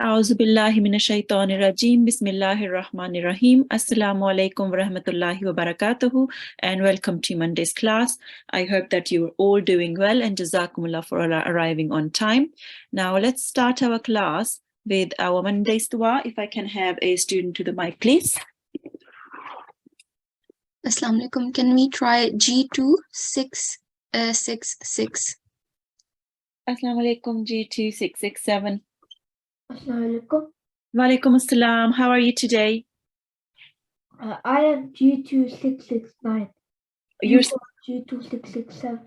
A'udhu billahi minash shaitanir rajim. Bismillahir rahmanir rahim. Assalamu alaikum wa rahmatullahi wa barakatuhu, and welcome to Monday's class. I hope that you are all doing well, and jazakumullah for arriving on time. Now let's start our class with our Monday's dua. If I can have a student to the mic, please. Assalamu alaikum. Can we try G2 666? Assalamu alaikum, G2 667. Assalamu alaikum. Wa alaikum assalam. How are you today? I am G2669. You're G2667.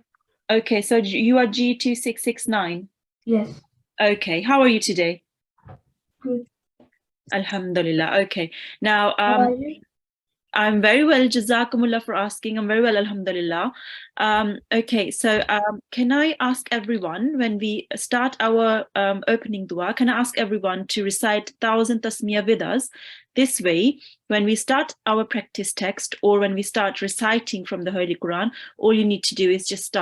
okay, so you are G2669. Yes. Okay, how are you today? Good. Alhamdulillah. Okay. Now, How are you? I'm very well. Jazakumullah for asking. I'm very well, alhamdulillah. Okay, so can I ask everyone, when we start our opening dua, can I ask everyone to recite 1,000 tasmiyah with us? This way, when we start our practice text or when we start reciting from the Holy Quran, all you need to do is just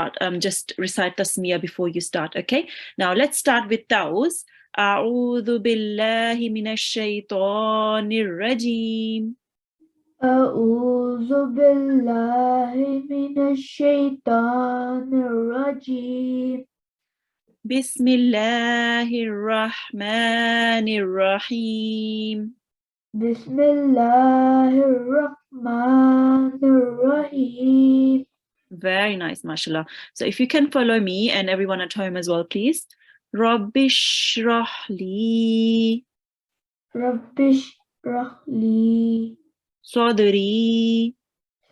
recite tasmiyah before you start, okay? Now, let's start with those. A'udhu billahi minash shaitanir rajim. أعوذ بالله من الشيطان الرجيم. Bismillahir rahmanir rahim. بسم الله الرحمن الرحيم. Very nice, mashallah. So if you can follow me and everyone at home as well, please. Rabbi shrah li رب اشرح لي sadri.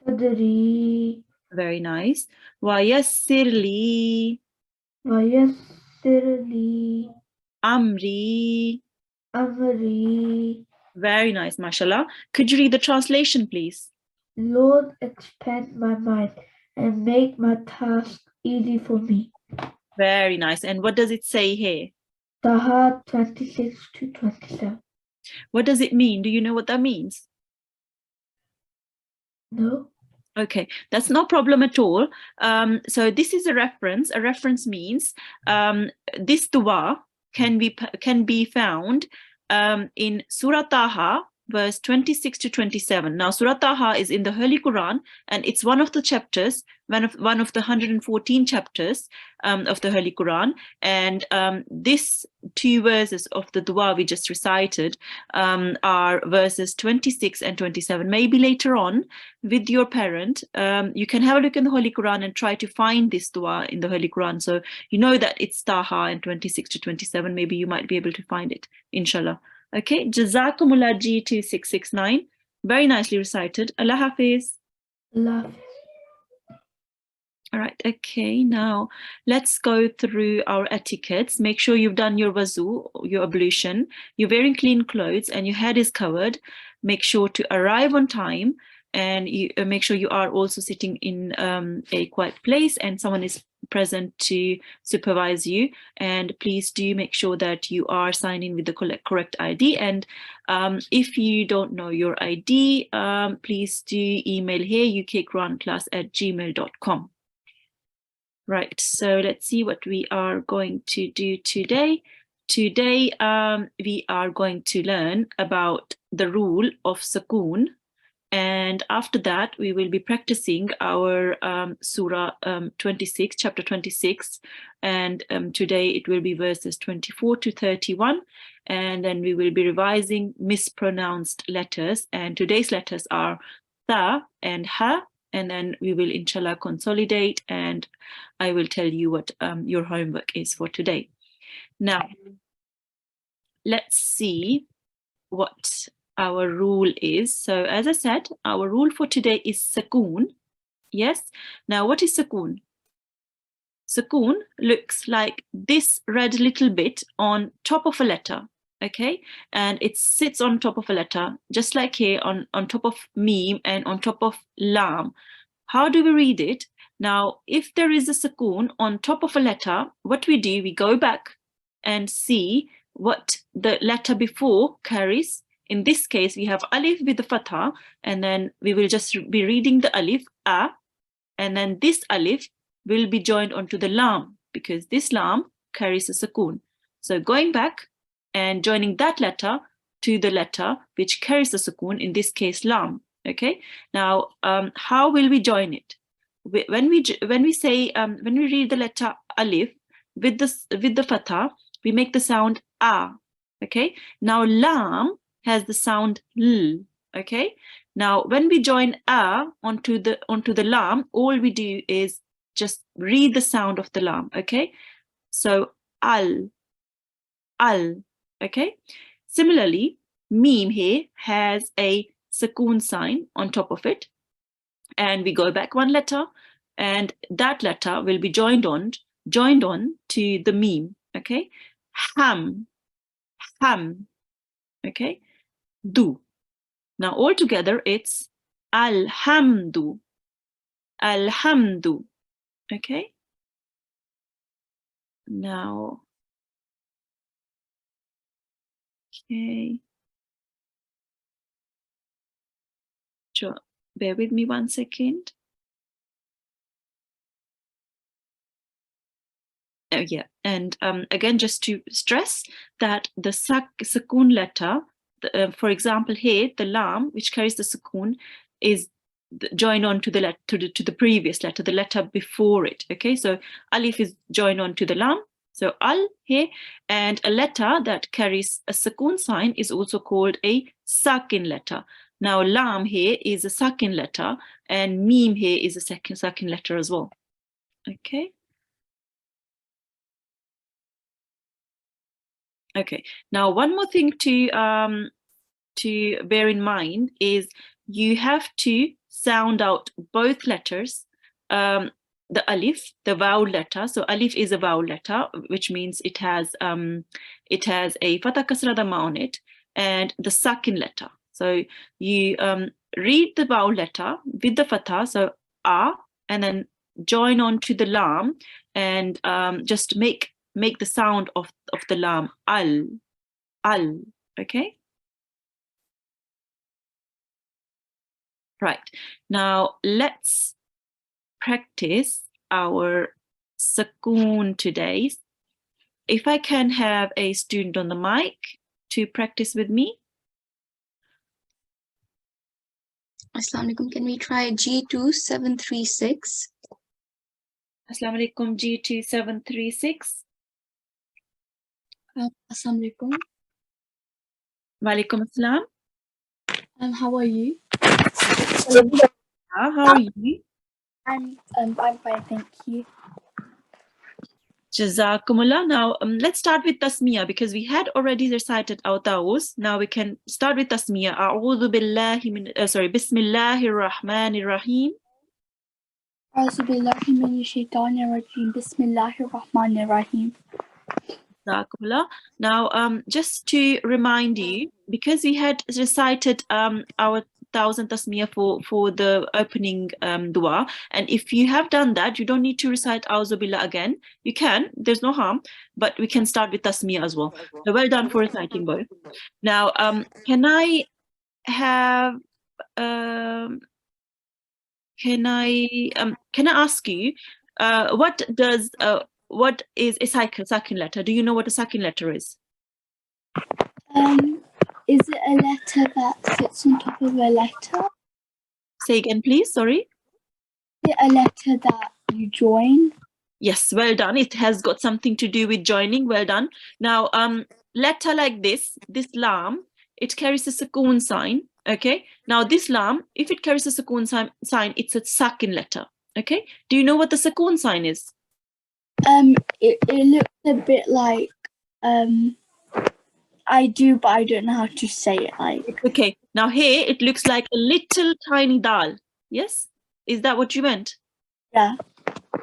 صدري Very nice. Wa yassir li ويسر لي amri. أمري. Very nice, mashallah. Could you read the translation, please? Lord, expand my mind and make my task easy for me. Very nice. And what does it say here? Taha 26 to 27. What does it mean? Do you know what that means? No? Okay, that's no problem at all. So this is a reference. A reference means this dua can be found in Surah Taha, verse 26 to 27. Now, Surah Taha is in the Holy Quran, and it's one of the chapters, one of the 114 chapters of the Holy Quran. And this two verses of the dua we just recited are verses 26 and 27. Maybe later on, with your parent, you can have a look in the Holy Quran and try to find this dua in the Holy Quran. So you know that it's Taha and 26 to 27. Maybe you might be able to find it, inshallah. Okay, Jazakumullah G2669. Very nicely recited. Allah Hafiz. Love. All right, okay, now let's go through our etiquettes. Make sure you've done your wuzu, your ablution. You're wearing clean clothes and your head is covered. Make sure to arrive on time, and you make sure you are also sitting in a quiet place and someone is present to supervise you. And please do make sure that you are signed in with the correct ID. And if you don't know your ID, please do email here ukquranclass@gmail.com. Right, so let's see what we are going to do today. Today, we are going to learn about the rule of sukoon. And after that, we will be practicing our Surah 26, chapter 26. And today it will be verses 24 to 31. And then we will be revising mispronounced letters. And today's letters are tha and ha. And then we will, inshallah, consolidate. And I will tell you what your homework is for today. Now, let's see what our rule is. So as I said, our rule for today is sukoon. Yes. Now, what is sukoon? Sukoon looks like this red little bit on top of a letter. Okay, and it sits on top of a letter, just like here on top of meme and on top of lam. How do we read it? Now, if there is a sukoon on top of a letter, what we do, we go back and see what the letter before carries. In this case, we have alif with the fatha, and then we will just be reading the alif, a, and then this alif will be joined onto the lam, because this lam carries a sukoon. So going back, and joining that letter to the letter which carries the sukoon, in this case lam. Okay, now how will we join it? When we read the letter alif with the fatha, we make the sound a. Okay, now lam has the sound l. Okay, now when we join a onto the lam, all we do is just read the sound of the lam. Okay, so al. Okay, similarly, meme here has a sukoon sign on top of it, and we go back one letter, and that letter will be joined on to the meme. Okay, ham. Okay, do. Now all together it's alhamdu. Okay, now okay, sure, bear with me 1 second. Oh yeah, and again, just to stress that the sukoon letter, for example here, the lam which carries the sukoon is joined on to the previous letter, the letter before it. Okay, so alif is joined on to the lam, so al here, and a letter that carries a sukoon sign is also called a sakin letter. Now lam here is a sakin letter, and meme here is a sakin letter as well. Okay. Okay, now one more thing to bear in mind is you have to sound out both letters. The alif, the vowel letter. So alif is a vowel letter, which means it has a fatha kasra dhamma on it, and the sakin letter. So you read the vowel letter with the fatha, so a, and then join on to the lam, and just make the sound of the lam, al. Okay, right, now let's practice our sukoon today. If I can have a student on the mic to practice with me. Assalamu alaikum. Can we try G2 736? Assalamu alaikum, G2 736. Assalamu alaikum. Walaikum assalam. How are you? How are you? I'm fine, thank you. Jazakumullah. Now let's start with tasmiyah, because we had already recited our ta'awuz. Now we can start with tasmiyah. A'udhu billahi min, Bismillahir Rahmanir Rahim. A'udhu billahi minash shaitanir rajim. Bismillahir Rahmanir Rahim. Jazakumullah. Now just to remind you, because we had recited our 1000 tasmiyah for the opening dua, and if you have done that, you don't need to recite A'udhu Billah again. You can, there's no harm, but we can start with tasmiyah as well. So well done for reciting both. Now can I have can I ask you what is a sakin letter? Do you know what a sakin letter is? Is it a letter that sits on top of a letter? Say again, please. Sorry. Is it a letter that you join? Yes, well done. It has got something to do with joining. Well done. Now, letter like this lam, it carries a sukoon sign. Okay. Now this lam, if it carries a sukoon sign, it's a sakin letter. Okay. Do you know what the sukoon sign is? It looks a bit like I do, but I don't know how to say it. Like, okay. Now here it looks like a little tiny dal. Yes. Is that what you meant? yeah.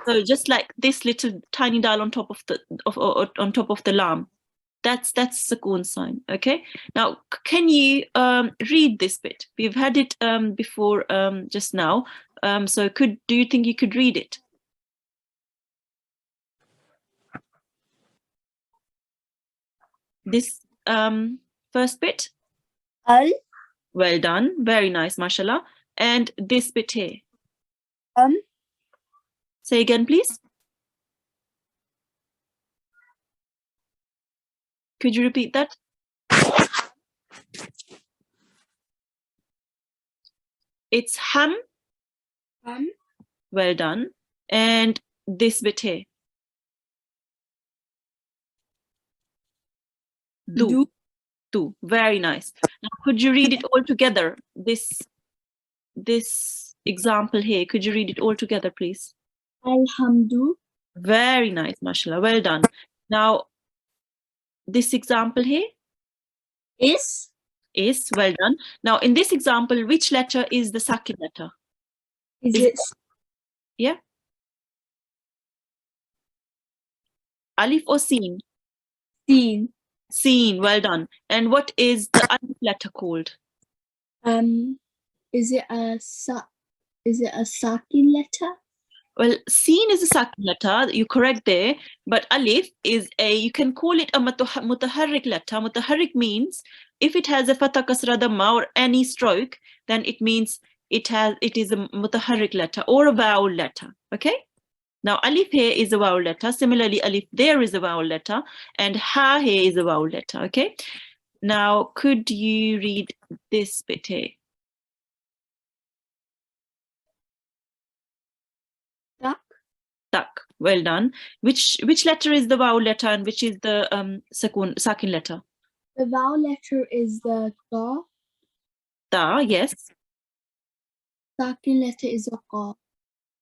So just like this little tiny dal on top of the lam, that's sukoon sign. Okay. Now can you read this bit? We've had it before just now. So do you think you could read it? This first bit. Al. Well done. Very nice, mashallah. And this bit here. Say again, please. Could you repeat that? It's ham. Well done. And this bit here. Do. Do. Very nice. Now, could you read it all together? This example here. Could you read it all together, please? Alhamdu. Very nice, mashallah. Well done. Now, this example here Is. well done. Now, in this example, which letter is the sakin letter? Is Is it Yeah. Alif or Seen? seen? Seen. Well done. And what is the alif letter called? Is it a sakin letter? Well, Seen is a sakin letter. You're correct there. But Alif is you can call it a mutaharrik letter. Mutaharrik means if it has a fatha kasra dhamma or any stroke, then it means it is a mutaharrik letter or a vowel letter. Okay. Now, Alif here is a vowel letter. Similarly, Alif there is a vowel letter. And Ha here is a vowel letter. Okay. Now, could you read this bit here? Tak. Well done. Which letter is the vowel letter and which is the sakin letter? The vowel letter is the ta. Ta, yes. Sakin letter is a qa.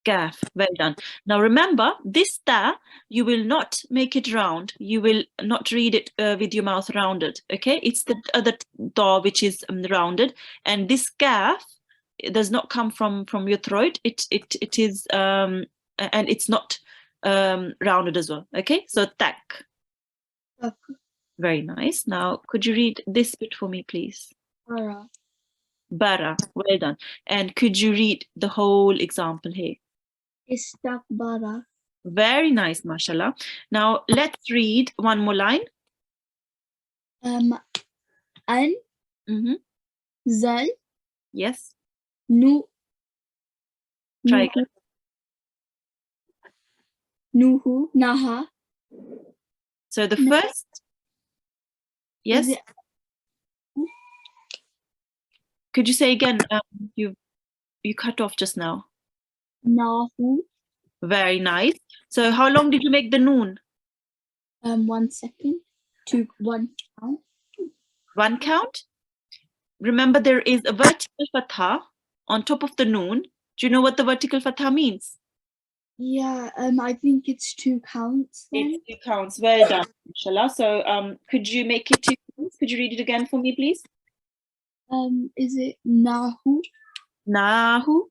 Kaf. Well done. Now remember, this ta, you will not make it round. You will not read it with your mouth rounded. Okay, it's the other ta which is rounded, and this kaf, it does not come from your throat. It is and it's not rounded as well. Okay, so tak. Tak. Very nice. Now, could you read this bit for me, please? Bara. Bara. Well done. And could you read the whole example here? Istakbara. Very nice, mashallah. Now, let's read one more line. An. Zal. Yes. Nu. Try Nuhu. again. Nuhu. Naha. So the No. first, yes. Is it Could you say again? You cut off just now. Nahu? Very nice. So how long did you make the noon? 1 second. 1 count. One count. Remember, there is a vertical fatha on top of the noon. Do you know what the vertical fatha means? Yeah, I think it's 2 counts then. It's 2 counts. Well done, inshallah. So could you make it 2 counts? Could you read it again for me, please? Is it Nahu? Nahu.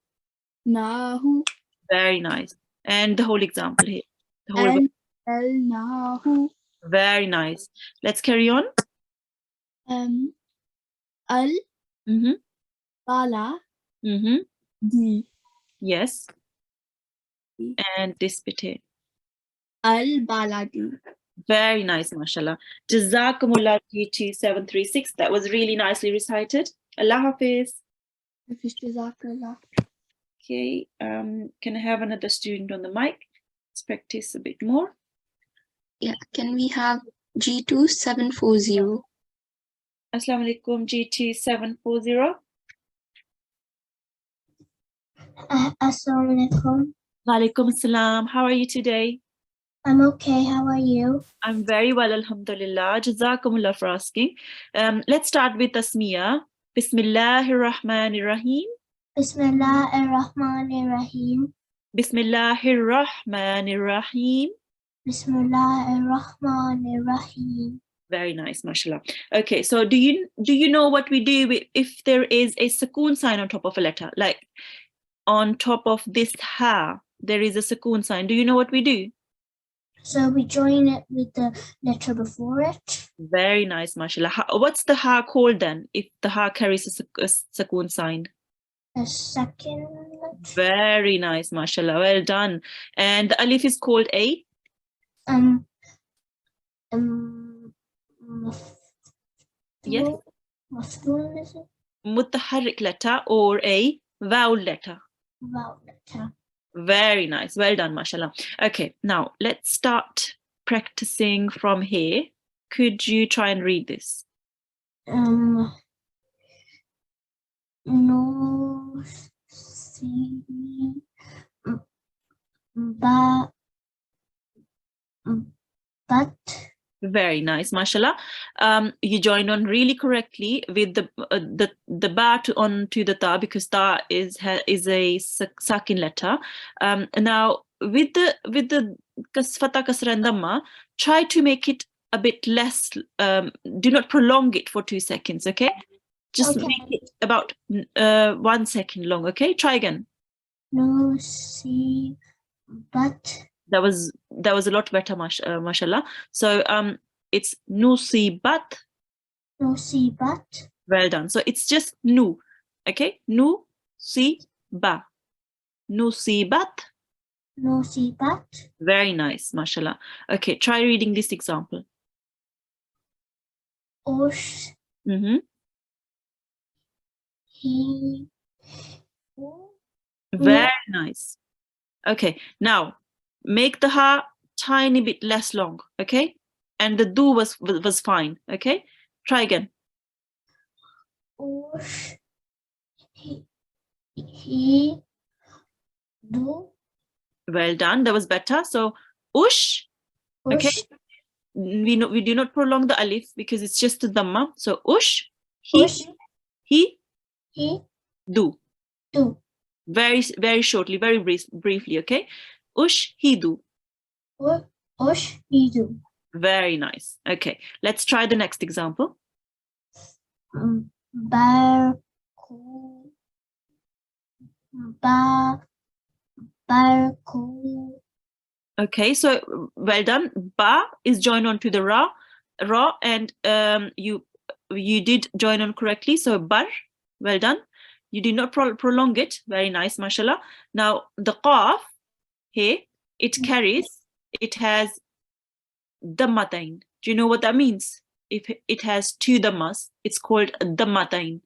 Nahu. Very nice. And the whole example here. The whole And El Nahu. Very nice. Let's carry on. Al Mm-hmm. Bala Mm-hmm. Di. Yes. And this bit here. Al Baladi. Very nice, mashallah. Jazakumullah G2 736. That was really nicely recited. Allah Hafiz. Jazakallah. Okay. Can I have another student on the mic? Let's practice a bit more. Yeah, can we have G2 740? Assalamu alaikum G2 740. Assalamu alaikum. Walaikum assalam. How are you today? I'm okay. How are you? I'm very well, alhamdulillah. Jazakumullah for asking. Let's start with Tasmiya. Bismillahir Rahmanir Rahim. Bismillah ar-Rahman ar-Rahim. Bismillahir Rahmanir Rahim. Bismillah ar-Rahman ar-Rahim. Very nice, mashallah. Okay, so do you know what we do if there is a sukoon sign on top of a letter? Like on top of this ha, there is a sukoon sign. Do you know what we do? So we join it with the letter before it. Very nice, mashallah. What's the ha called then if the ha carries a sukoon sign? The second letter. Very nice, mashallah. Well done. And the alif is called a? Yes. Maftoon, is it? Mutaharrik letter or a vowel letter. Vowel letter. Very nice. Well done, mashallah. Okay, now let's start practicing from here. could you try and read this? No see but Very nice, mashallah. You joined on really correctly with the ba onto the ta, because ta is a sakin letter. Now with the fatha kasra and dhamma, try to make it a bit less. Do not prolong it for 2 seconds, okay? Just Okay. make it about 1 second long, okay? Try again. no see but That was a lot better, mashallah. So it's nusibat. no see but Well done. So it's just nu, okay? Nu si ba, nusibat. no see but Very nice, mashallah. Okay, try reading this example. osh he Very nice. Okay, now make the ha tiny bit less long, okay? And the do was fine, okay? Try again. osh he do Well done. That was better. So ush, okay? osh We do not prolong the alif because it's just the dhamma. So ush, he do. do Very shortly, very briefly, okay? Ush, he do. osh he do Very nice. Okay, let's try the next example. barku barku Okay, so well done. Ba is joined onto the ra, and you did join on correctly. So bar, well done. You did not prolong it. Very nice, mashallah. Now the qaf here, it carries. It has dammatain. Do you know what that means? If it has 2 dhammas, it's called dammatain.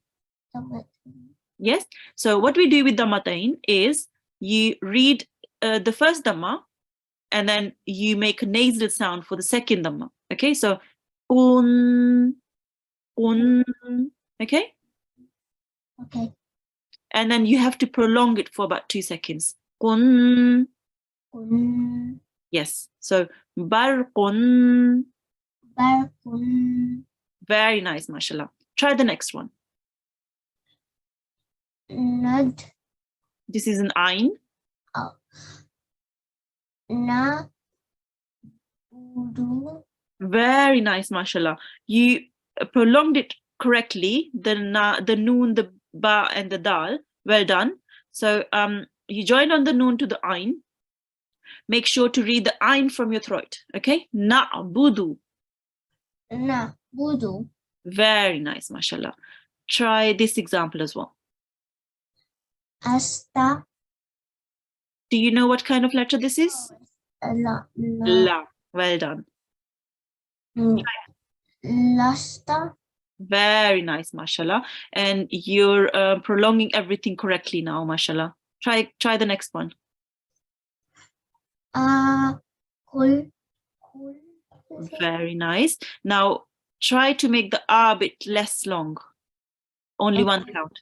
Yes. So what we do with dammatain is you read the first dhamma, and then you make a nasal sound for the second dhamma. Okay, so un, okay? okay And then you have to prolong it for about 2 seconds. Kun. Yes, so barqun. barkun Very nice, mashallah. Try the next one. nad This is an ain. na udu Very nice, mashallah. You prolonged it correctly, the noon, the ba, and the dal. Well done. So you join on the noon to the ain. Make sure to read the ain from your throat, okay? Na'budu. na budu Very nice, mashallah. Try this example as well. asta Do you know what kind of letter this is? la La. Well done. lasta Very nice, mashallah. And you're prolonging everything correctly now, mashallah. Try the next one. kul Very nice. Now try to make the a bit less long. Only one count.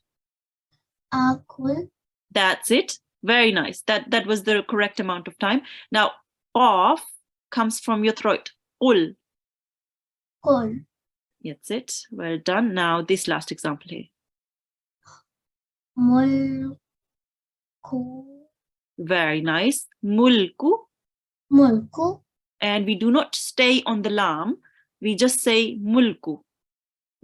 akul That's it. Very nice. That was the correct amount of time. Now qaf comes from your throat. Ul. kul That's it. Well done. Now this last example here. mulku Very nice. Mulku. mulku And we do not stay on the lam. We just say mulku.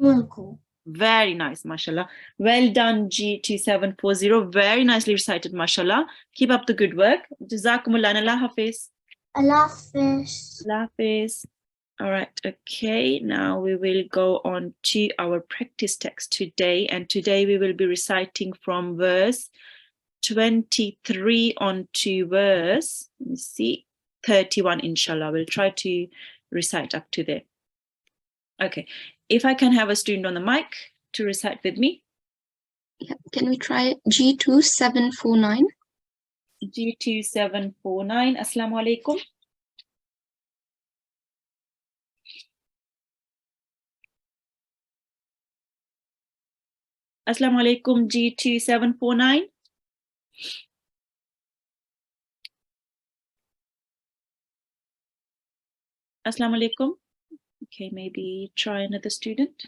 mulku Very nice, mashallah. Well done, G2740. Very nicely recited, mashallah. Keep up the good work. Jazakumullah. Allah Hafiz. Allah Hafiz. Allah Hafiz. All right, okay. Now we will go on to our practice text today. And today we will be reciting from verse 23 on to verse, let me see, 31, inshallah. We'll try to recite up to there. Okay, if I can have a student on the mic to recite with me. Yeah. Can we try G2749? G2749. Assalamu alaikum. Assalamu alaikum G2749. Assalamu alaikum. Okay, maybe try another student.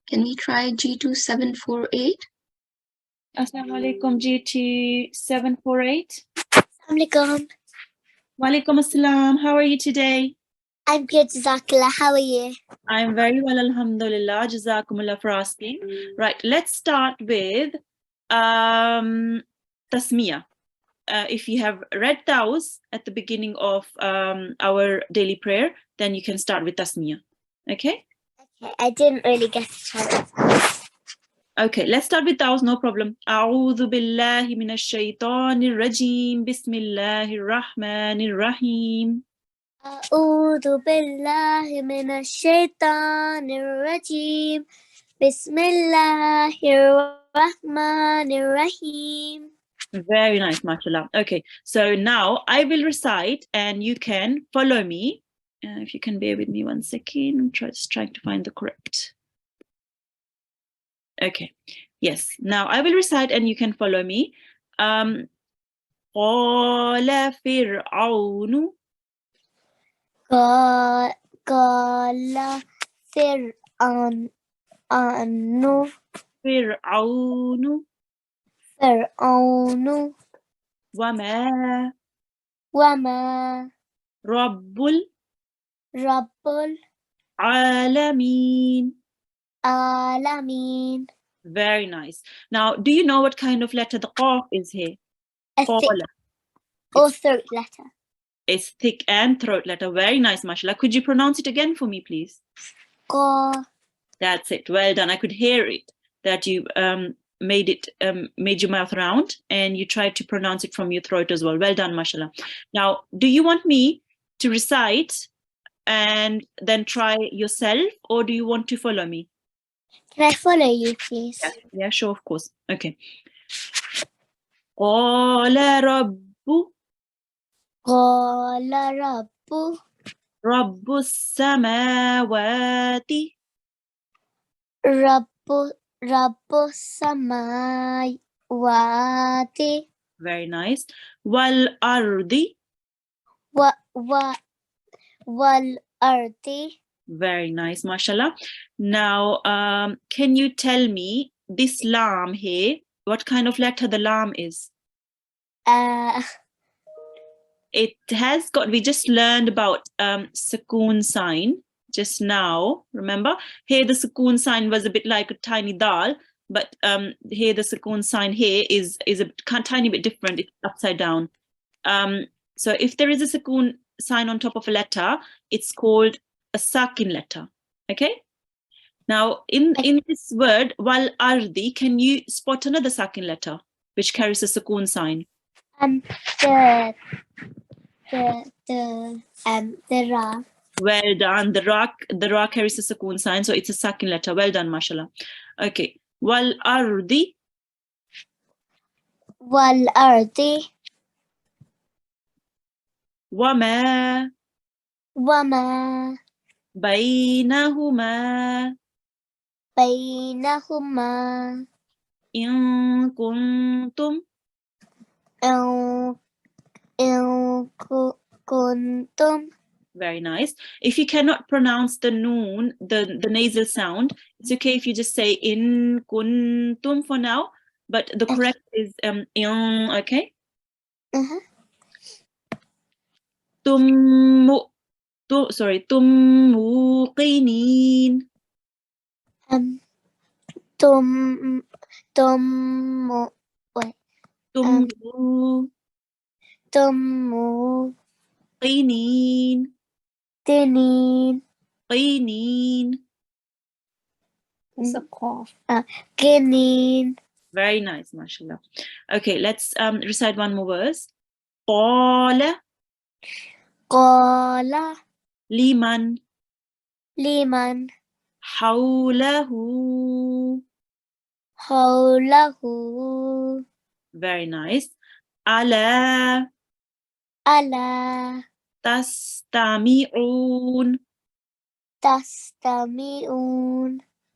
Can we try G2748? Assalamu alaikum G2748. Assalamualaikum. Walaikum assalam. How are you today? I'm good, Jazakallah. How are you? I'm very well, alhamdulillah. Jazakumullah for asking. Right, let's start with tasmiyah. If you have read those at the beginning of our daily prayer, then you can start with tasmiyah. Okay? Okay, I didn't really get a chance. Okay, let's start with those, no problem. A'udhu billahi minash shaitanir rajim. Bismillahir rahmanir rahim. أعوذ بالله من الشيطان الرجيم بسم الله الرحمن الرحيم. Very nice, mashallah. Okay, so now I will recite and you can follow me. If you can bear with me 1 second, I'm just trying to find the correct. Okay, yes, now I will recite and you can follow me. قال فرعون. قال فرعون وما رب العالمين. العالمين. Very nice. Now, do you know what kind of letter the qaf is here? A thick Qala. or throat letter. It's thick and throat letter. Very nice, mashallah. Could you pronounce it again for me, please? Qa. That's it. Well done. I could hear it, that you made your mouth round and you tried to pronounce it from your throat as well. Well done, mashallah. Now, do you want me to recite and then try yourself, or do you want to follow me? Can I follow you, please? Yeah, sure, of course. Okay. قال رب السماوات. رب السماوات. Very nice. والأرض. والأرض. Very nice, mashallah. Now, can you tell me this lam here, what kind of letter the lam is? It has got, we just learned about sukoon sign just now, remember? Here the sukoon sign was a bit like a tiny dal, but here the sukoon sign here is a tiny bit different. It's upside down. So if there is a sukoon sign on top of a letter, it's called a sakin letter. Okay? Now, in this word, wal ardi, can you spot another sakin letter which carries a sukoon sign? The ra. Well done. The ra carries a sukoon sign, so it's a sakin letter. Well done, mashallah. Okay. Wal ardi. Wal ardi. Wama. Bainahuma. In kuntum. Kuntum. Very nice. If you cannot pronounce the noon, the nasal sound, it's okay if you just say in kuntum for now, but the correct is in, okay? Tumuqinin. Qinin. It's a cough. Qinin. Very nice, mashallah. Okay, let's recite one more verse. Qala. Liman. Hawlahu. Very nice. Ala. Tastami'un.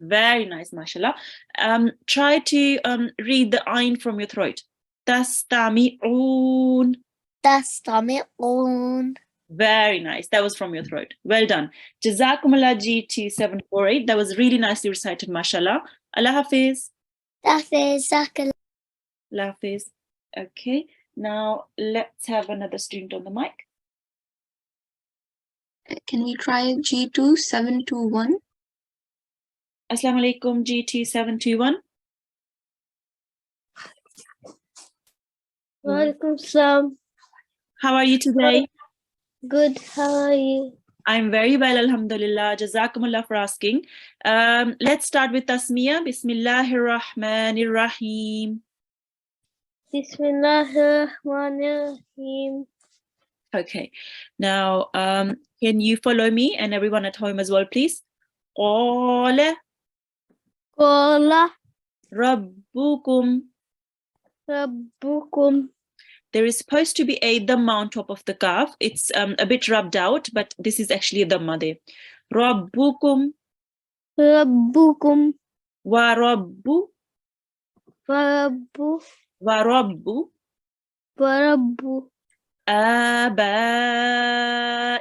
Very nice, mashallah. Try to read the ayn from your throat. Tastami'un. تستمعون. Very nice. That was from your throat. Well done. Jazakumullah G2748. That was really nicely recited, mashallah. Allah Hafiz. تحفظك. Allah Hafiz. Okay. Now let's have another student on the mic. Can we try G2 721? Assalamu alaikum G2721. Walaikum salam. How are you today? Good, how are you? I'm very well, alhamdulillah. Jazakumullah for asking. Let's start with Tasmiyah. Bismillahir Rahmanir Rahim. Bismillahirrahmanirrahim. Okay. Now, can you follow me and everyone at home as well, please? Qala Qala Rabbukum. Rabbukum. There is supposed to be a dhamma on top of the kaf. It's a bit rubbed out, but this is actually a dhamma there. Rabbukum Rabbukum. wa rabbu Rabbu. wa rabbu Rabbu. abai.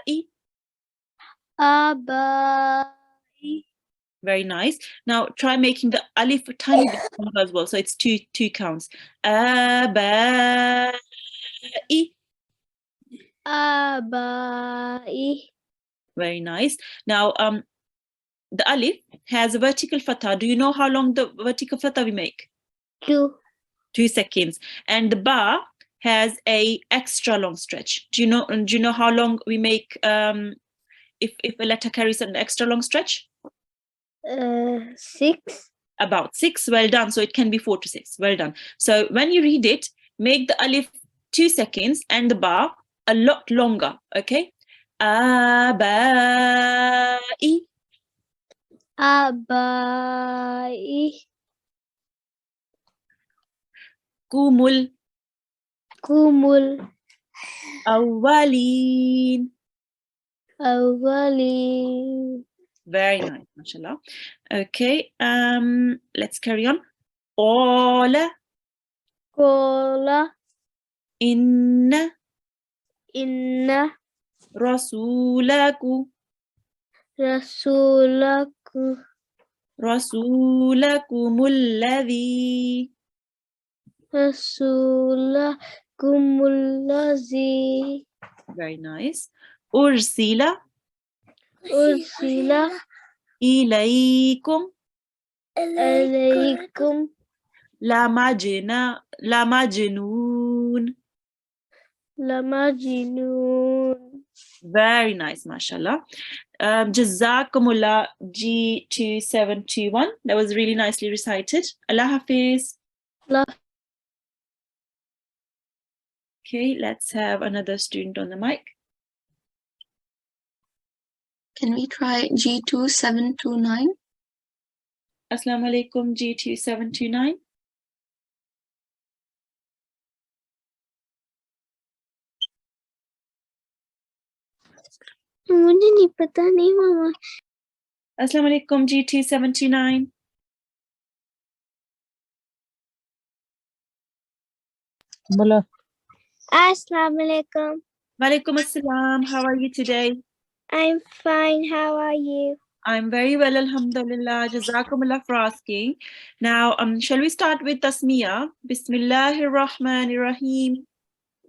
Abai. Very nice. Now try making the alif a tiny bit longer as well. So it's two counts. Abai. Abai. Very nice. Now the alif has a vertical fatha. Do you know how long the vertical fatha we make? 2. 2 seconds. And the ba has a extra long stretch. Do you know how long we make if a letter carries an extra long stretch? 6. About 6. Well done. So it can be 4 to 6. Well done. So when you read it, make the alif 2 seconds and the ba a lot longer. Okay. Abai. Abai. Kumul Kumul. awwalin. Awali. Very nice, mashallah. Okay. Let's carry on. Qala Qala inna inna rasulaku rasulakumul ladhi. Rasulakumulazi Very nice. Ursila ursila ilaykum alaykum la majnun. lamajnun. Very nice, mashallah. Jazakumullah G2721. That was really nicely recited. Allah Hafiz. Allah. Okay, let's have another student on the mic. Can we try G2 729? Assalamu alaikum G2729. मुझे नहीं पता नहीं मामा. Assalamu alaikum G2729. Bala. Assalamu alaikum. Walaikum assalam. How are you today? I'm fine. How are you? I'm very well, alhamdulillah. Jazakumullah for asking. Now, shall we start with Tasmiyah? Bismillahir Rahmanir Rahim.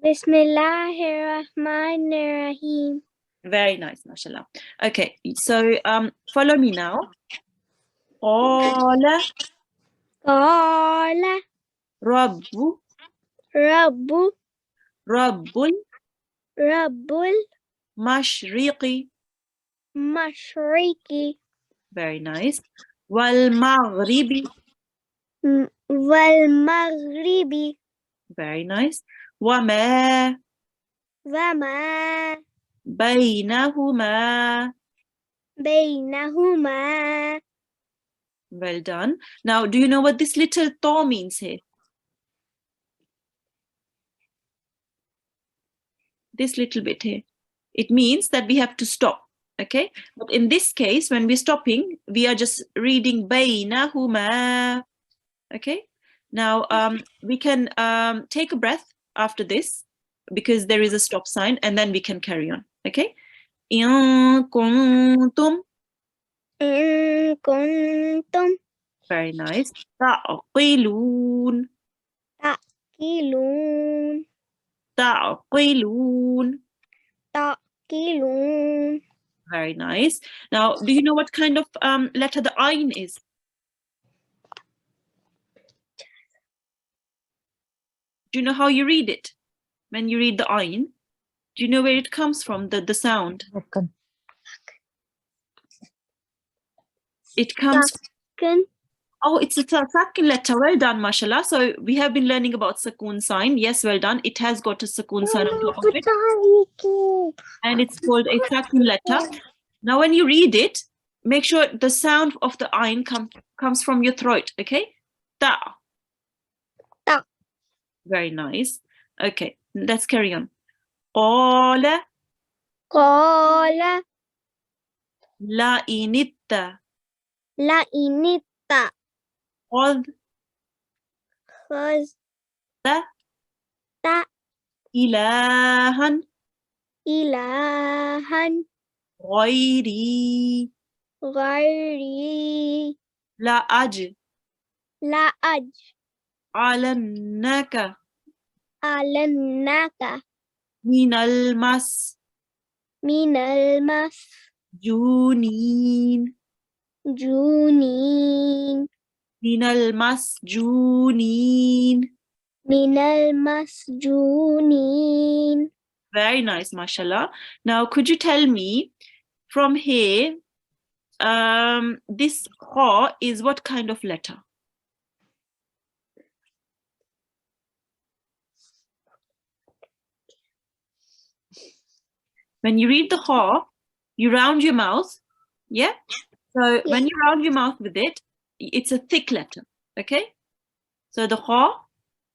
Bismillahirrahmanirrahim. Very nice, mashallah. Okay, so follow me now. Qala Qala Rabbu Rabbul Rabbul Mashriqi. Mashriqi Very nice. Wal Maghribi. wal Maghribi Very nice. Wama wama Bainahuma. bainahuma. Well done. Now, do you know what this little thaw means here? This little bit here. It means that we have to stop. Okay, but in this case, when we're stopping, we are just reading baynahuma. Okay, now we can take a breath after this because there is a stop sign, and then we can carry on. Okay, in kuntum. إن كنتم Very nice. تعقلون. تعقلون تعقلون. تعقلون Very nice. Now, do you know what kind of letter the ayn is? Do you know how you read it? When you read the ayn, do you know where it comes from, the sound? Second. It comes, ساكن oh, it's a second letter. Well done, mashallah. So we have been learning about sakoon sign. Yes, well done. It has got a sakoon sign on top of it. And it's called a second letter. Now, when you read it, make sure the sound of the ayn comes from your throat, okay? Ta. Ta. Very nice. Okay, let's carry on. Qala قال la initta لئن qad اتخذت ilahan إلها غيري غيري la لأجعلنك أعلنك من من المسجونين المسجونين من المسجونين. من المسجونين. Very nice, mashallah. Now, could you tell me from here, this kha is what kind of letter? When you read the kha, you round your mouth, yeah? So when you round your mouth with it, it's a thick letter, okay? So the kha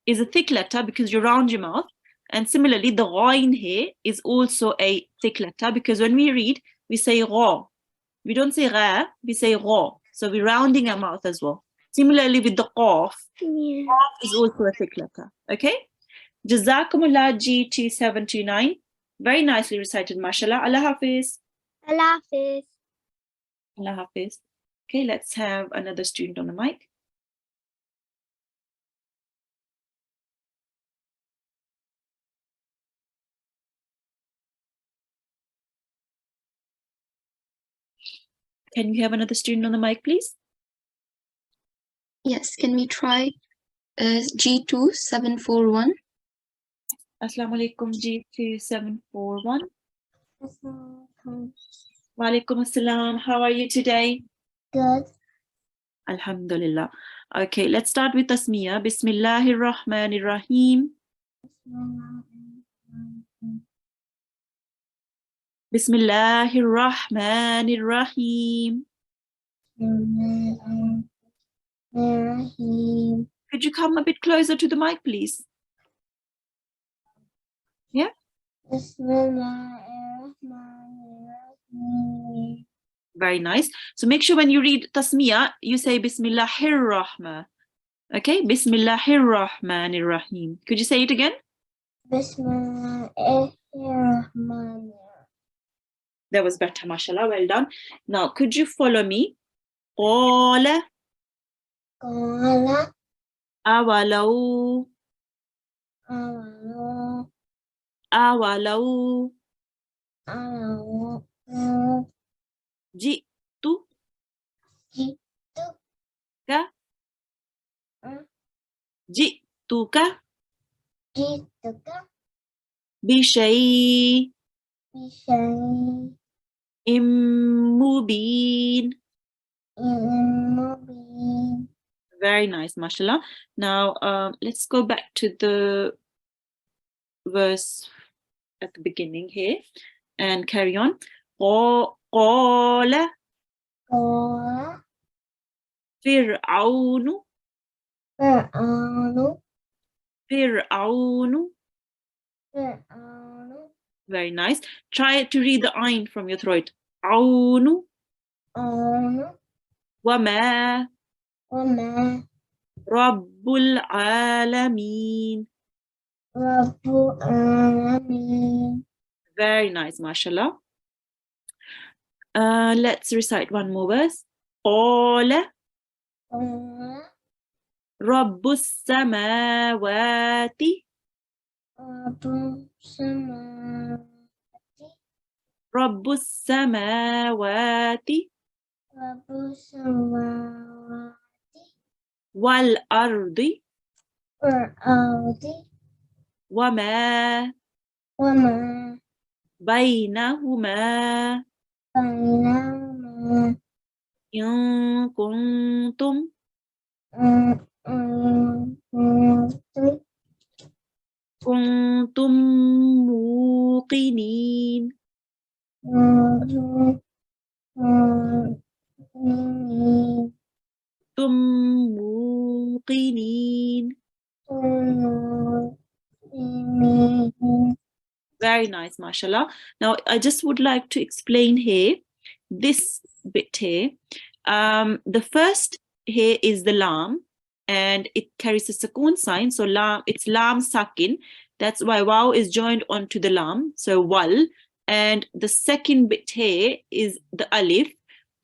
is a thick letter because you round your mouth. And similarly, the ghain here is also a thick letter because when we read, we say gha. We don't say gha, we say gha. So we're rounding our mouth as well. Similarly with the qaf, qaf is also a thick letter, okay? Jazakumullah G2729. Very nicely recited, mashallah. Allah Hafiz. Allah Hafiz. Allah Hafiz. Okay, let's have another student on the mic. Can you have another student on the mic, please? Yes, can we try G2 741? Assalamu alaikum G2741. Wa alaikum assalam. How are you today? Good. Alhamdulillah. Okay, let's start with Tasmiyah. Bismillahir Rahmanir Rahim. Bismillahir Rahmanir Rahim. Could you come a bit closer to the mic, please? Yeah? Very nice. So make sure when you read Tasmiyah, you say Bismillahir Rahman. Okay? Bismillahir Rahmanir Rahim. Could you say it again? Bismillahirrahmanirrahim. That was better, mashallah. Well done. Now, could you follow me? Qala Qala awalau awalau ji'tu ka ji'tuka jituka bishay'in mubin. mubin. Very nice, mashallah. Now, let's go back to the verse at the beginning here and carry on. Qala Qala Fir'aunu Fir'aunu Fir'aunu. Fir'aunu Very nice. Try to read the ayn from your throat. عون عون وما وما رب العالمين. رب العالمين. Very nice, mashallah. Let's recite one more verse. قال قال رب السماوات رب السماوات رب السماوات رب السماوات والأرض والأرض وما وما بينهما بينهما إن كنتم كنتم موقنين. كنتم موقنين. Very nice, mashallah. Now, I just would like to explain here, this bit here. The first here is the lam, and it carries a sukoon sign. So lam, it's lam sakin. That's why waw is joined onto the lam. So wal. And the second bit here is the alif,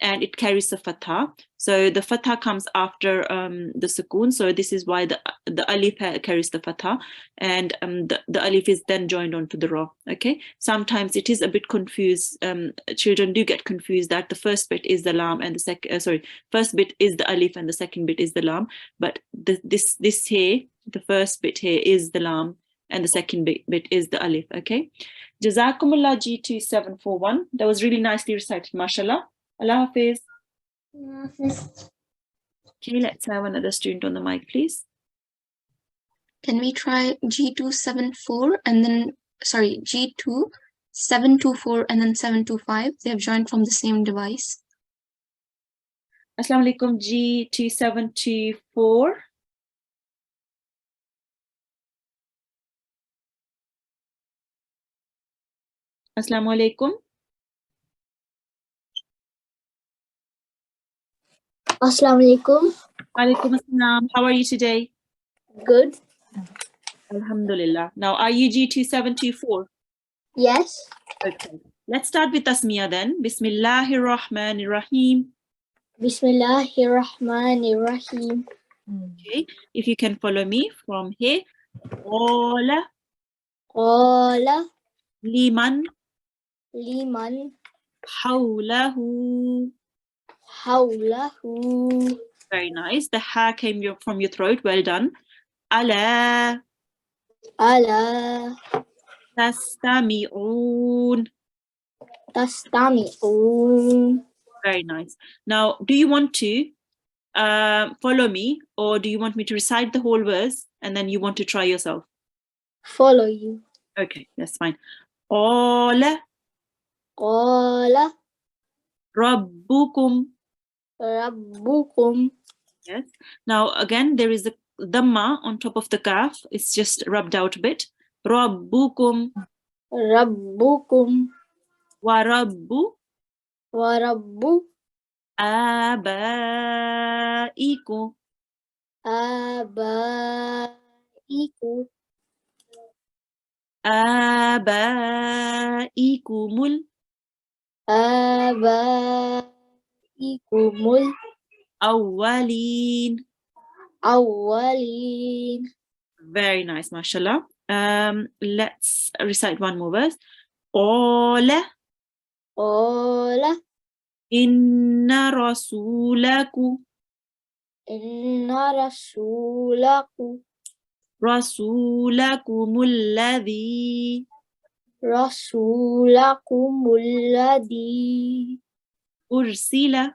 and it carries a fatha. So the fatha comes after the sukoon. So this is why the alif carries the fatha, and the alif is then joined onto the ra. Okay. Sometimes it is a bit confused. Children do get confused that the first bit is the lam and the second. First bit is the alif and the second bit is the lam. But this here, the first bit here is the lam, and the second bit is the alif. Okay. Jazakumullah G2741. That was really nicely recited. Mashallah. Allah Hafiz. Okay, let's have another student on the mic, please. Can we try G274 and then, sorry, G2724 and then 725? They have joined from the same device. Assalamu alaikum, G2724. Assalamu alaikum. Assalamu alaikum. Alaikum assalam. How are you today? Good. Alhamdulillah. Now, are you G2724? Yes. Okay. Let's start with Tasmiyah then. Bismillahir Rahmanir Rahim. Bismillahirrahmanirrahim. Okay. If you can follow me from here. Qala Qala liman liman hawlahu. hawlahu. Very nice. The ha came from your throat. Well done. Ala Ala tastami'un. tastami'un. Very nice. Now, do you want to follow me, or do you want me to recite the whole verse and then you want to try yourself? Follow you. Okay, that's fine. Qala Qala rabbukum. rabbukum. Yes. Now, again, there is a dhamma on top of the kaf. It's just rubbed out a bit. Rabbukum Rabbukum wa rabbu wa rabbu abaikum. abaiku Abaikumul abaikumul awwalin. awwalin. Very nice, mashallah. Let's recite one more verse. Qala Qala inna rasulaku inna rasulakumul ladhi rasulakumul ladhi ursila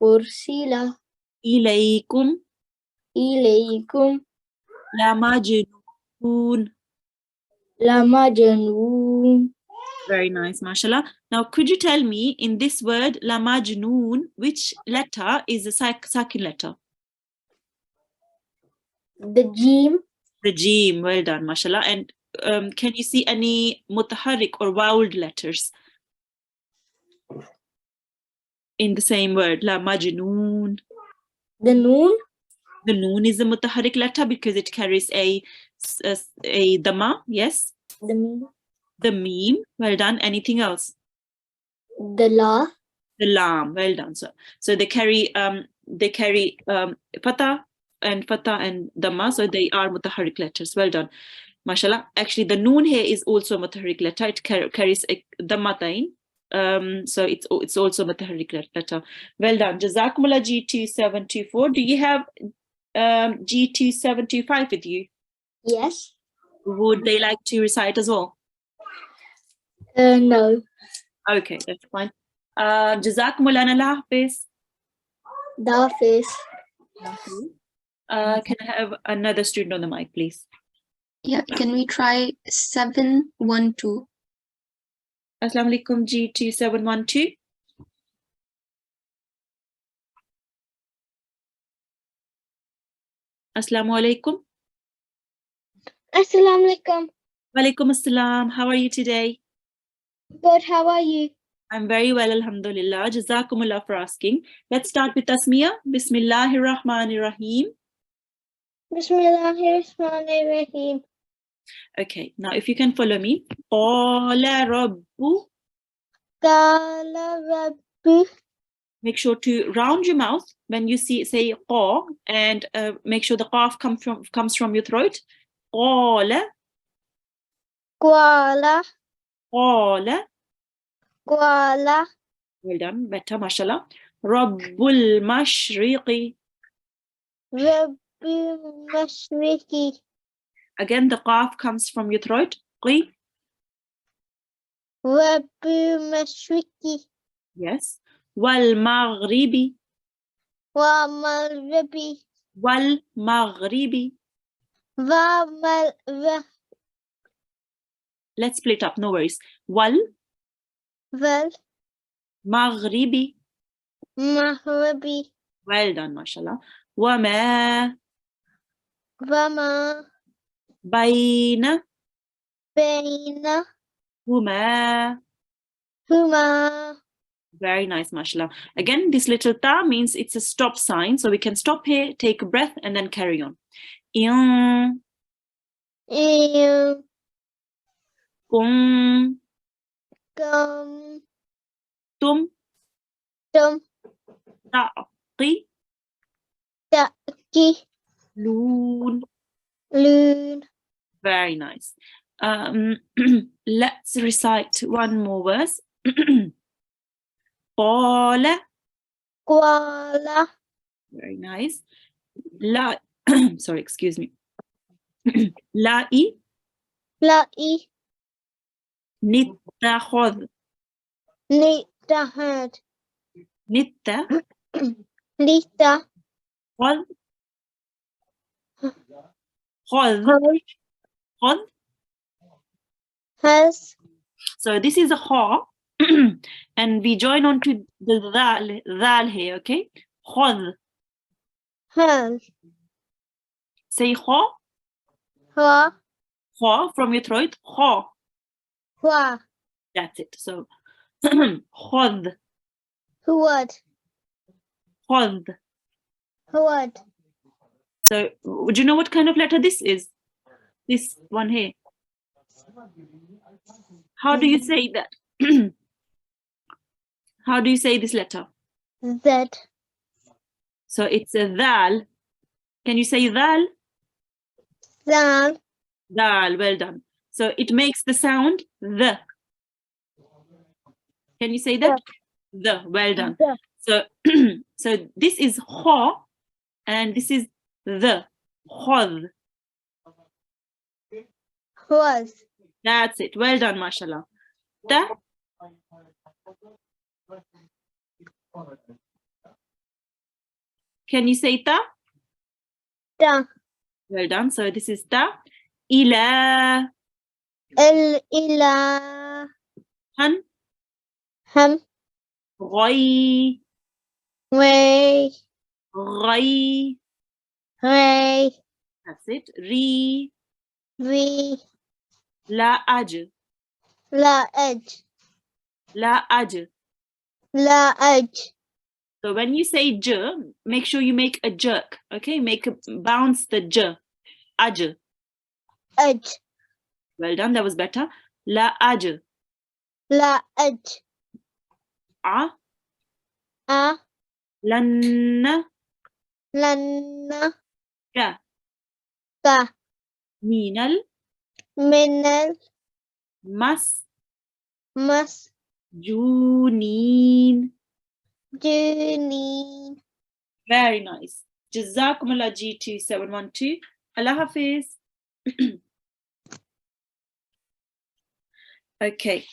ursila ilaykum ilaykum lamajnun. lamajnun. Very nice, mashallah. Now, could you tell me in this word lamajnun, which letter is the sakin letter? The Jim. The Jim. Well done, mashallah. And can you see any mutaharrik or voweled letters? in the same word. La majnoon. The noon. The noon is a mutaharrik letter because it carries a dhamma. Yes. The meme. The meme. Well done. Anything else? The la. The lam. Well done. So they carry fatha and dhamma. So they are mutaharrik letters. Well done. Mashallah. Actually, the noon here is also a mutaharrik letter. It carries a dhammatain. So it's also mutaharrik letter. Well done. Jazakumullah G2724. Do you have G2725 with you? Yes. Would they like to recite as well? No. Okay, that's fine. Jazakumullah Allah Hafiz. The face. Can I have another student on the mic, please? Yeah, can we try 712? Assalamu alaikum G2712. Assalamu alaikum. Assalamu alaikum. Walaikum assalam. How are you today? Good, how are you? I'm very well, alhamdulillah. Jazakumullah for asking. Let's start with Tasmiyah. Bismillahir Rahmanir Rahim. Bismillahirrahmanirrahim. Okay, now if you can follow me. Qala rabbu. Qala rabbi. Make sure to round your mouth when you say qa, and make sure the qaf comes from your throat. Qala, Qala. qala. Qala. Well done, better, mashallah. Rabbul mashriqi. Rabbi mashriqi. Again, the qaf comes from your throat. Qi. Rabbi mashriqi. Yes. Wal maghribi. Wa maghribi. Wal maghribi. Wa mal. Let's split up, no worries. Wal Wal. maghribi. Maghribi. Well done, mashallah. Wa ma Wa ma. bayna Baina. huma. Huma. Very nice, mashallah. Again, this little ta means it's a stop sign. So we can stop here, take a breath, and then carry on. In, In. kum, Gum. tum, Dum. ta'qi, Taki. loon. Loon. Very nice. Let's recite one more verse. Qala. Qala. Very nice. La, sorry, excuse me. La'i, La'i. nittakhadh, Nitahad. nitta, Lita. khadh, khadh, khadh. Has. So this is a kha, and we join on to the dal here, okay? Khadh. Has. Say kha, Hua. kha from your throat, kha. Hua. That's it. So khadh, Huad. khadh. Huad. So would you know what kind of letter this is? This one here. How do you say that? How do you say this letter? Z. So it's a dal. Can you say dal? Zal. Dal, well done. So it makes the sound the. Can you say that? The, well done. The. So, so this is kha, and this is the. Khadh. Was. That's it. Well done, mashallah. Ta. Can you say ta? Da. Well done. So this is ta. Ila. El ila. Han. Ham. Ghai. Way. Ghai. Way. That's it. Ri. We. La aj. La edge. La aj. La edge. So when you say j, make sure you make a jerk. Okay, bounce the j. Aj. Aj. Well done, that was better. La aj. La aj. A. A. Lan. Lanna. Ka. Ka. Minal. Minal. Mas. Mas. Junin. Junin. Very nice. Jazakumullah G2 712. Allah Hafiz. Okay.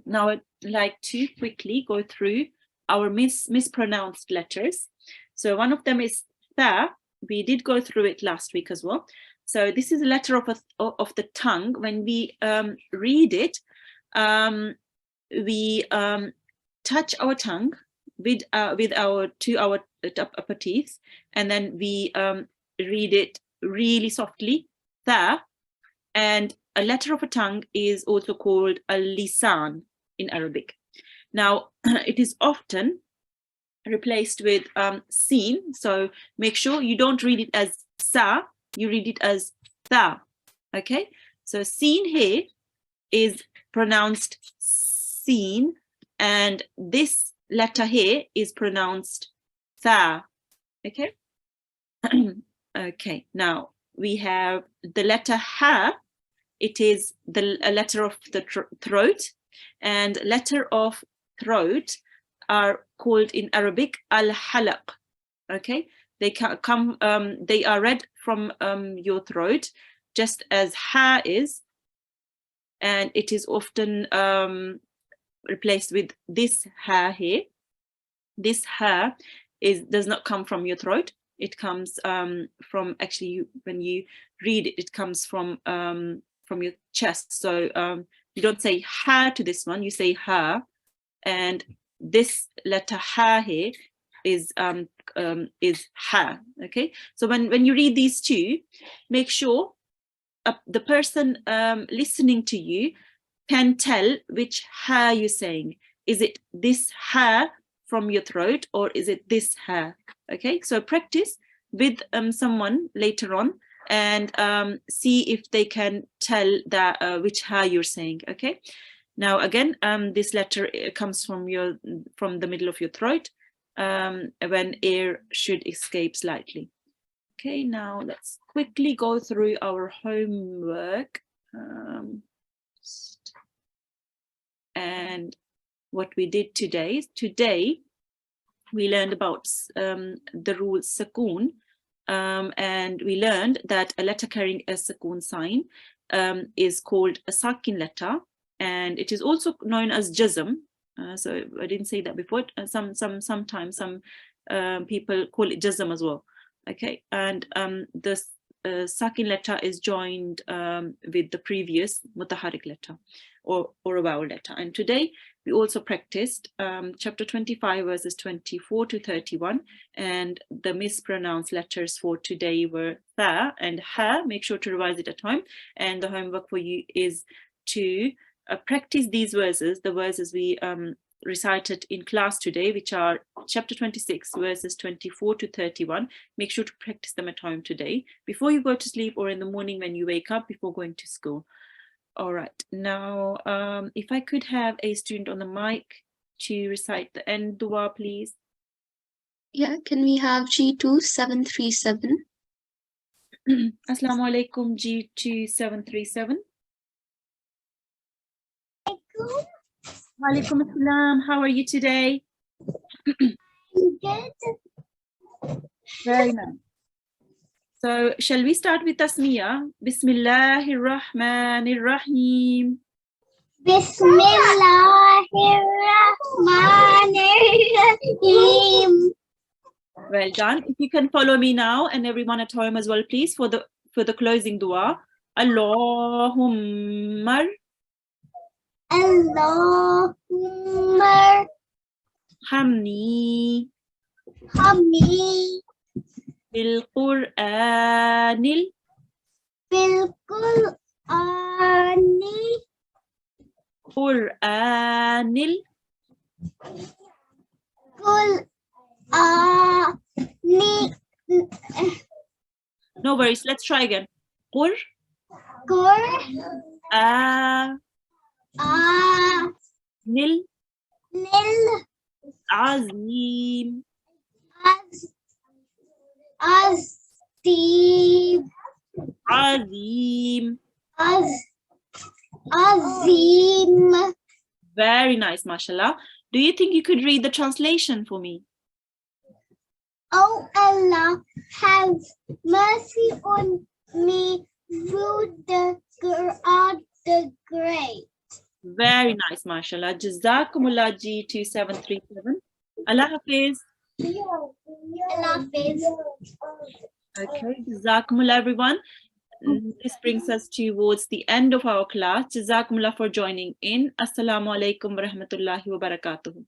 Now I'd like to quickly go through our mispronounced letters. So one of them is tha. We did go through it last week as well. So this is a letter of the tongue. When we read it, we touch our tongue with our upper teeth, and then we read it really softly, tha. And a letter of a tongue is also called a lisan in Arabic. Now, it is often replaced with sin, so make sure you don't read it as sa, you read it as tha. Okay, so sin here is pronounced sin, and this letter here is pronounced tha. Okay. Okay, now we have the letter ha. It is a letter of the throat, and letter of throat are called in Arabic al-halaq. Okay, they come they are read from your throat, just as ha is, and it is often replaced with this ha here. This ha does not come from your throat. It comes from, actually, when you read it, it comes from your chest. So you don't say ha to this one, you say ha, and this letter ha here is ha. Okay, so when you read these two, make sure the person listening to you can tell which ha you're saying. Is it this ha from your throat, or is it this ha? Okay, so practice with someone later on, and see if they can tell that which ha you're saying. Okay, now again, this letter comes from the middle of your throat when air should escape slightly. Okay, now let's quickly go through our homework and what we did today. Today we learned about the rule sakoon, and we learned that a letter carrying a sakoon sign is called a sakin letter, and it is also known as jazm. So I didn't say that before. Sometimes some people call it jazm as well. Okay, and the sakin letter is joined with the previous mutaharrik letter or a vowel letter. And today we also practiced chapter 25 verses 24 to 31, and the mispronounced letters for today were tha and ha. Make sure to revise it at home, and the homework for you is to practice these verses, the verses we recited in class today, which are chapter 26 verses 24 to 31. Make sure to practice them at home today before you go to sleep, or in the morning when you wake up before going to school. All right, now if I could have a student on the mic to recite the end dua, please. Yeah, can we have G2 737? Assalamu alaikum, G2 737. Walaikum assalam. How are you today? Very nice. So shall we start with tasmiyah? Bismillahir Rahmanir Rahim. Bismillahirrahmanirrahim. Well done. If you can follow me now, and everyone at home as well, please, for the closing dua. Allahumma Allahumma hamni hamni bil-Qur'anil Bil-Qur'ani Qur'anil No worries. Let's try again. Qur. Nil. Azim. Azim. Azim. Very nice, mashallah. Do you think you could read the translation for me? Oh Allah, have mercy on me through the Qur'an the Great. Very nice, mashallah. Jazakumullah G2737. Allah Hafiz. Allah Hafiz. Okay, Jazakumullah everyone. This brings us towards the end of our class. Jazakumullah for joining in. Assalamu alaikum wa rahmatullahi wa barakatuh.